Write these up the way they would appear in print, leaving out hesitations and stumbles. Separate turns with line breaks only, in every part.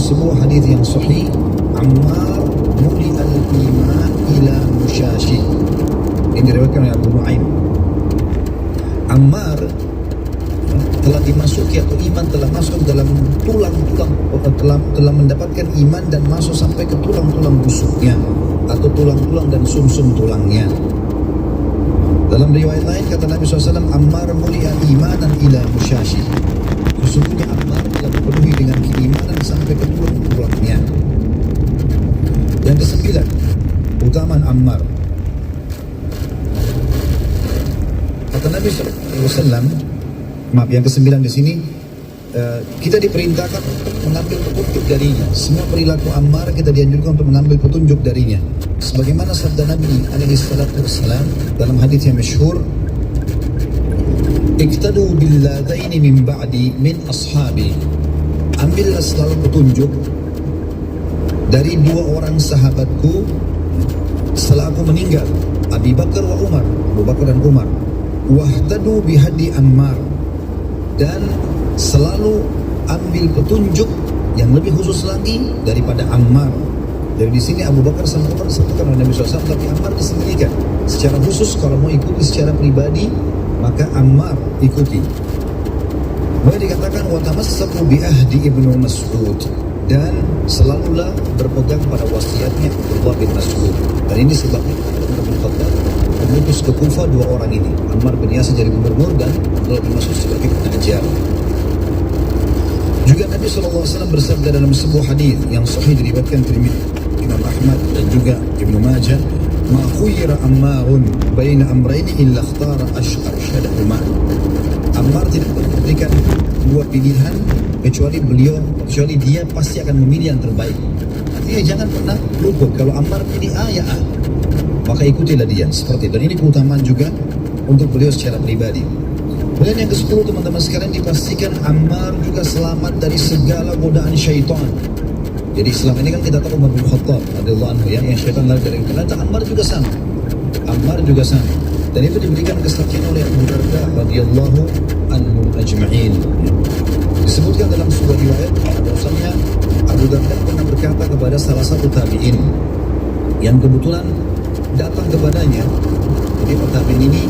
sebuah hadis yang sahih, Ammar muli al-iman ila musyashi. Ini diriwayatkan oleh Abu Nuaim. Ammar telah dimasuki atau iman telah masuk dalam tulang-tulang, telah mendapatkan iman dan masuk sampai ke tulang-tulang busuknya atau tulang-tulang dan sumsum tulangnya. Dalam riwayat lain kata Nabi SAW, Ammar mulia imanan ila musyashi. Sesungguhnya Ammar telah dipenuhi dengan keimanan sampai ke tulang-tulangnya. Yang kesembilan, keutamaan Ammar. Kata Nabi SAW, maaf, yang kesembilan di sini, kita diperintahkan untuk mengambil petunjuk darinya. Semua perilaku Ammar kita dianjurkan untuk mengambil petunjuk darinya. Sebagaimana sabda Nabi SAW dalam hadis yang masyhur, "Iqtadu billadaini min ba'di min ashabi." Ambillah selalu petunjuk dari dua orang sahabatku setelah aku meninggal, Abu Bakar wa Umar, Abu Bakar dan Umar. Wahtadu bihadi Ammar, dan selalu ambil petunjuk yang lebih khusus lagi daripada Ammar. Dari di sini Abu Bakar sama Umar disebutkan oleh Nabi SAW, tapi Ammar disembunyikan. Secara khusus kalau mau ikuti secara pribadi, maka Ammar ikuti. Boleh dikatakan wa tamassaku bi ahdi Ibnu Mas'ud, dan selalulah berpegang pada wasiatnya Abdullah bin Mas'ud. Dan ini sebabnya Umar bin Khattab mengutus ke Kufah dua orang ini, Ammar bin Yasir jadi gubernur dan Abdullah bin Mas'ud sebagai pengajar. Juga Nabi SAW bersabda dalam sebuah hadis yang sahih diriwayatkan Tirmidzi, Imam Ahmad dan juga Ibnu Majah, "Ma khuyira Ammarun baina amrayni illa ikhtara arsyadahuma." Ammar tidak diberikan dua pilihan kecuali dia pasti akan memilih yang terbaik. Artinya jangan pernah luput, kalau Ammar pilih A ya A, maka ikutilah dia seperti itu. Dan ini keutamaan juga untuk beliau secara pribadi. Kemudian yang ke-10 teman-teman sekalian, dipastikan Ammar juga selamat dari segala godaan syaitan. Jadi selama ini kan kita tahu Umar bin Khattab radhiyallahu anhu yang syaitan lari dari kita. Ammar juga sama. Ammar juga sama. Dan itu diberikan kesaksian oleh Abu Darda radhiyallahu anhu ajma'in. Disebutkan dalam sebuah riwayat bahwasanya Abu Darda pernah berkata kepada salah satu tabi'in yang kebetulan datang kepadanya. Jadi tabi'in ini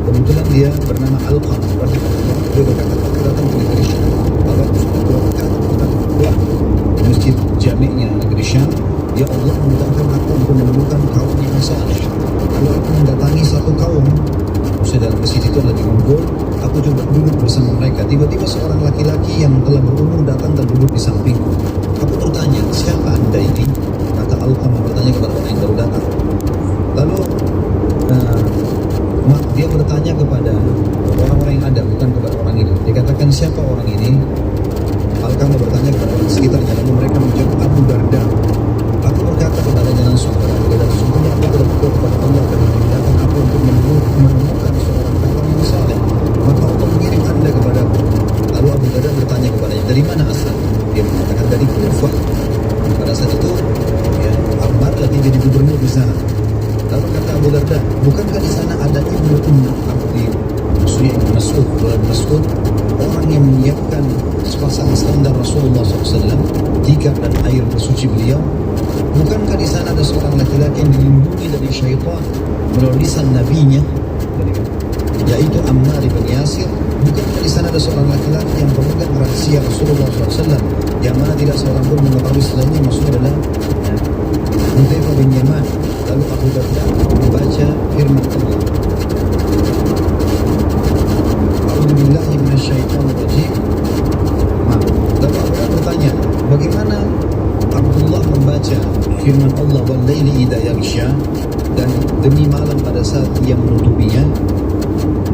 kebetulan dia bernama Alqamah. Dia berkata, aku datang ke negeri Syam, lalu aku sudah dua rakaat di masjid jami'nya negeri Syam. Ya Allah memudahkan aku untuk menemukan kaum yang saleh. Lalu aku mendatangi satu kaum, maksudnya dalam masjid itu lagi ngumpul. Aku coba duduk bersama mereka. Tiba-tiba seorang laki-laki yang telah berumur datang dan duduk di sampingku. Aku bertanya, siapa anda ini? Kata Alqamah bertanya kepada orang yang baru datang. Lalu dia bertanya kepada orang-orang yang ada, bukan kepada orang ini. Dikatakan siapa orang ini? Alqamah bertanya kepada orang sekitarnya, lalu mereka menjawab Abu Darda. Aku berkata kepadanya langsung, Abu Darda, sesungguhnya aku telah berdoa kepada Allah akan memudahkan aku untuk menemukan seorang kawan yang saleh. Maka Allah mengirim anda kepadaku. Lalu Abu Darda bertanya kepadanya, dari mana asal? Dia mengatakan dari Kufah. Pada saat itu, ya, Ammar lagi jadi gubernur di sana. Lalu kata Abu Darda, bukankah di sana ada Ibnu Abdi, maksudnya Ibnu Mas'ud, Abdullah bin Mas'ud, orang yang menyiapkan sepasang sandal Rasulullah SAW, tikar dan air bersuci beliau? Bukankah di sana ada seorang laki-laki yang dilindungi dari syaitan melalui lisan nabinya, yaitu Ammar bin Yasir? Bukankah di sana ada seorang laki-laki yang pemegang rahasia Rasulullah SAW, yang mana tidak seorang pun mengetahui selainnya, maksudnya adalah Hudzaifah bin Yaman. Lalu Abu Darda membaca firman Allah, A'udzubillahi minasyaitonir rajim. Lalu Abu Darda bertanya, bagaimana Abdullah membaca firman Allah, wal laili idza yaghsha, dan demi malam pada saat ia menutupinya?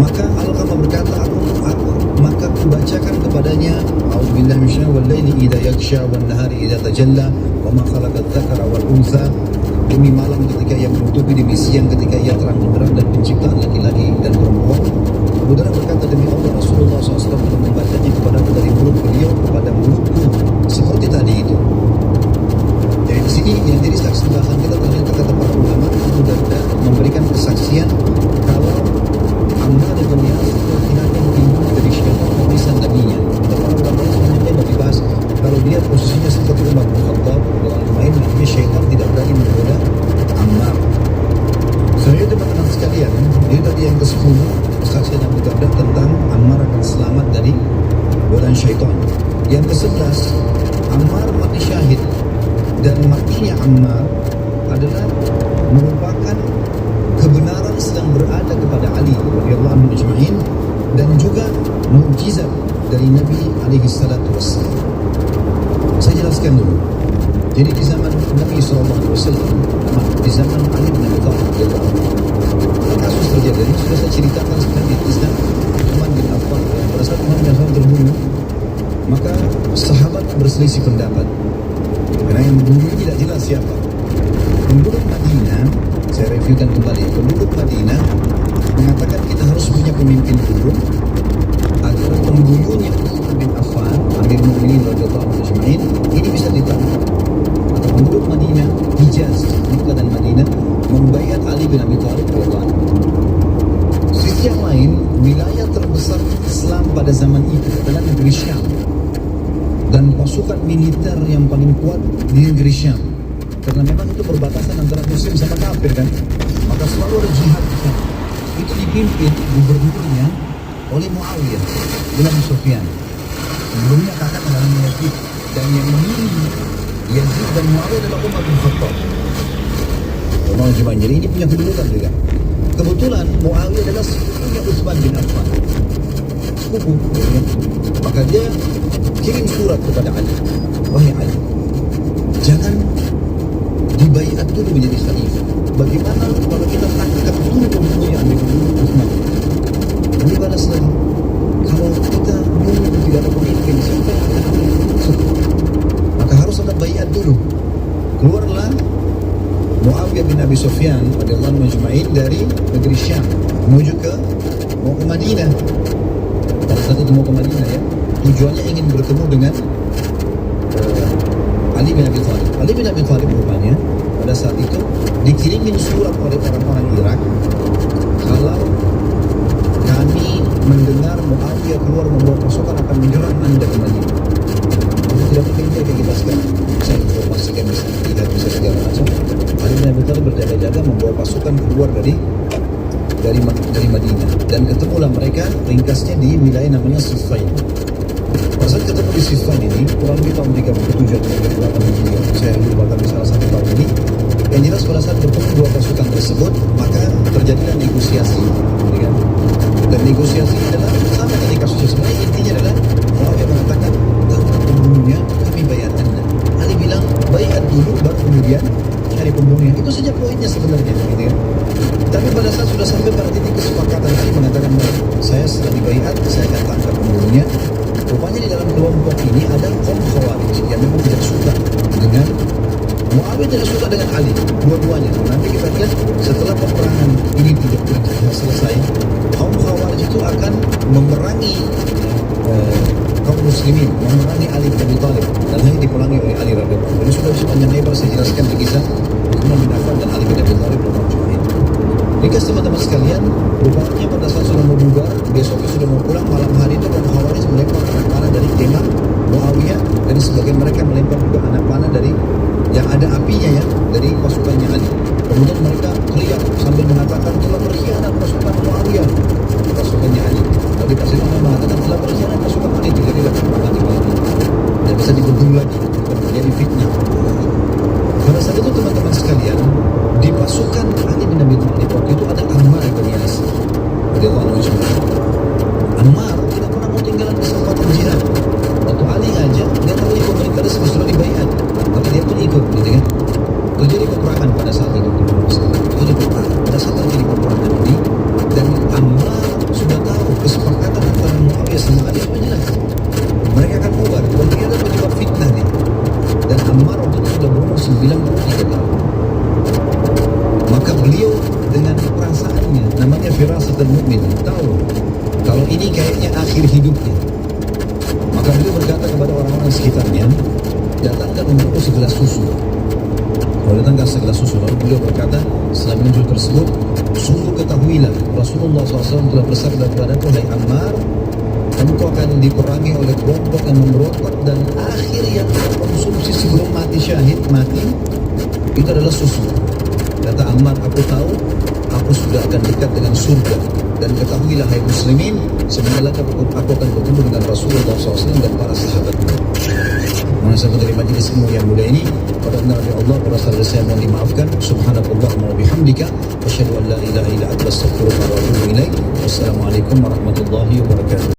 Maka Alqamah berkata, maka kubacakan kepadanya, A'udzubillahi minasyaitonir wal laili idza yaghsha wan nahari idza tajalla wa ma khalaqadz dzakara wal untha. Demi malam ketika ia menutupi, demi siang ketika ia terang benderang, dan penciptaan laki-laki dan perempuan. Abu Darda berkata, demi Allah Rasulullah SAW telah membacanya kepadaku dari mulut beliau kepada mulutku seperti tadi itu. Jadi di sini yang jadi saksi bahasan kita ternyata kata para ulama, Abu Darda memberikan kesaksian kalau Ammar bin Yasir laki-laki yang dilindungi dari syaitan dan lisan nabinya. Kata para ulama sebenarnya lebih bahas kalau dia posisinya seperti ke-11, Ammar mati syahid, dan matinya Ammar adalah merupakan kebenaran sedang berada kepada Ali radhiyallahu anhu ajma'in, dan juga mukjizat dari Nabi alaihi salatu wassalam. Saya jelaskan dulu. Jadi di zaman Nabi SAW, di zaman Ali bin Abi Thalib radhiyallahu anhu, kasus terjadi. Ini sudah saya ceritakan sebenarnya di kisah Uthman bin Affan. Pada saat Uthman bin Affan terbunuh, maka sahabat berselisih pendapat. Karena yang membunuh tidak jelas siapa. Penduduk Madinah, saya reviewkan kembali. Penduduk Madinah mengatakan kita harus punya pemimpin dulu agar pembunuhnya Uthman bin Affan, Amirul Mukminin radhiyallahu anhu ajma'in, ini bisa ditangkap. Maka penduduk Madinah, Hijaz, Makkah dan Madinah membayar Ali bin Abi Thalib radhiyallahu anhu. Sisi yang lain, wilayah terbesar Islam pada zaman itu adalah negeri Syam, dan pasukan militer yang paling kuat di negeri Syam, karena memang itu perbatasan antara Muslim sama kafir kan, maka selalu ada jihad di sana. Itu dipimpin gubernurnya oleh Muawiyah bin Abi Sufyan. Sebelumnya kakak adalah Yazid, dan yang memilih Yazid dan Muawiyah adalah Umar bin Khattab. Jadi ini punya kedudukan juga. Kebetulan Muawiyah adalah sepupunya Utsman bin Affan, sepupu. Maka dia kirim surat kepada Ali, wahai Ali, jangan dibaiat dulu menjadi khalifah. Bagaimana kalau kita tangkap dulu pembunuhnya Amirul Utsman? Ali balas lagi, kalau kita menunggu tidak ada pemimpin, siapa yang akan ambil keputusan? Maka harus ada baiat dulu. Keluarlah Muawiyah bin Abi Sufyan radhiyallahu anhu ajma'in dari negeri Syam menuju mau ke Madinah. Pada saat itu mau ke Madinah ya, tujuannya ingin bertemu dengan Ali bin Abi Thalib. Ali bin Abi Thalib rupanya pada saat itu dikirimin surat oleh orang-orang Irak, kalau kami mendengar Muawiyah keluar membawa pasukan akan menyerang Anda ke Madinah. Itu tidak mungkin kayak kita sekarang. Saya informasikan bisa tidak bisa segala macam. Ali bin Abi Thalib berjaga-jaga membawa pasukan keluar dari Madinah, dan ketemulah mereka ringkasnya di wilayah namanya Siffin. Pada saat ketemu di Siffin ini kurang lebih tahun 37 atau 38 Hijriah, saya lupa, tapi salah satu tahun ini. Yang jelas pada saat bertemu dua pasukan tersebut, maka terjadilah negosiasi, ya kan? Dan negosiasi adalah sama tadi kasusnya. Sebenarnya intinya adalah Muawiyah mengatakan, kalau pembunuhnya kami bayar Anda. Ali bilang bayar dulu baru kemudian cari pembunuhnya. Itu saja poinnya sebenarnya, gitu kan? Tapi pada saat sudah sampai pada titik kesepakatan, Ali mengatakan, saya setelah dibayar, saya akan tangkap pembunuhnya. Rupanya di dalam kelompok ini ada kaum Khawarij yang memang tidak suka dengan Muawiyah, tidak suka dengan Ali, dua-duanya. Nanti kita lihat setelah peperangan ini tidak selesai, kaum Khawarij itu akan memerangi kaum muslimin, memerangi Ali bin Abi Thalib, dan hanya diperangi oleh Ali radhiyallahu anhu. Ini sudah sepanjang lebar saya jelaskan di kisah Uthman bin Affan dan Ali bin Abi Thalib radhiyallahu anhu. Ringkas teman-teman sekalian, rupanya pada saat sudah mau bubar, besoknya sudah mau pulang, malam hari itu kaum Khawarij melempar anak panah dari kemah Muawiyah, dan sebagian mereka melempar juga anak panah dari yang ada apinya ya, dari pasukannya Ali. Kemudian mereka teriak sambil mengatakan telah berkhianat pasukan Muawiyah, pasukannya Ali. Lalu pasukan mengatakan telah berkhianat pasukan Ali, terjadilah peperangan lagi dan bisa dibendung lagi dan terjadi fitnah. Pada saat itu teman-teman sekalian, di pasukan Ali bin Abi Thalib waktu itu ada Ammar bin Yasir radhiyallahu anhu. Ammar tidak pernah mau tinggalan kesempatan jihad. Waktu Ali ngajak, dia tahu di pemerintah sudah dibayar, tapi dia pun ikut, gitu kan? Terjadi peperangan pada saat itu. Terjadi peperangan. Pada saat terjadi peperangan ini, dan Ammar sudah tahu kesepakatan antara Muawiyah sama Ali itu jelas. Mereka akan bubar, dan dia adalah penyebab fitnah nih. Dan Ammar waktu itu sudah berumur 93 tahun. Maka beliau dengan perasaannya, namanya firasatul mukmin, tahu kalau ini kayaknya akhir hidupnya. Maka beliau berkata kepada orang-orang sekitarnya, datangkan untukku segelas susu. Kalau datangkan segelas susu, lalu beliau berkata setelah minum susu tersebut, sungguh ketahuilah Rasulullah SAW telah bersabda kepadaku, hai Ammar, engkau akan diperangi oleh kelompok yang memberontak, dan akhir yang konsumsi sebelum mati syahid, mati, itu adalah susu. Kata Ammar, aku tahu aku sudah akan dekat dengan surga. Dan ketahuilah hai muslimin, sebenarnya aku akan bertemu dengan Rasulullah SAW dan para sahabatnya. Mengasahkan dari majlis ilmu yang mulia ini, pada nama Allah, pada sahabat saya mohon dimaafkan. Subhanakallahumma wa bihamdika, asyhadu an la ilaha illa anta, astaghfiruka wa atubu ilaik. Wassalamualaikum warahmatullahi wabarakatuh.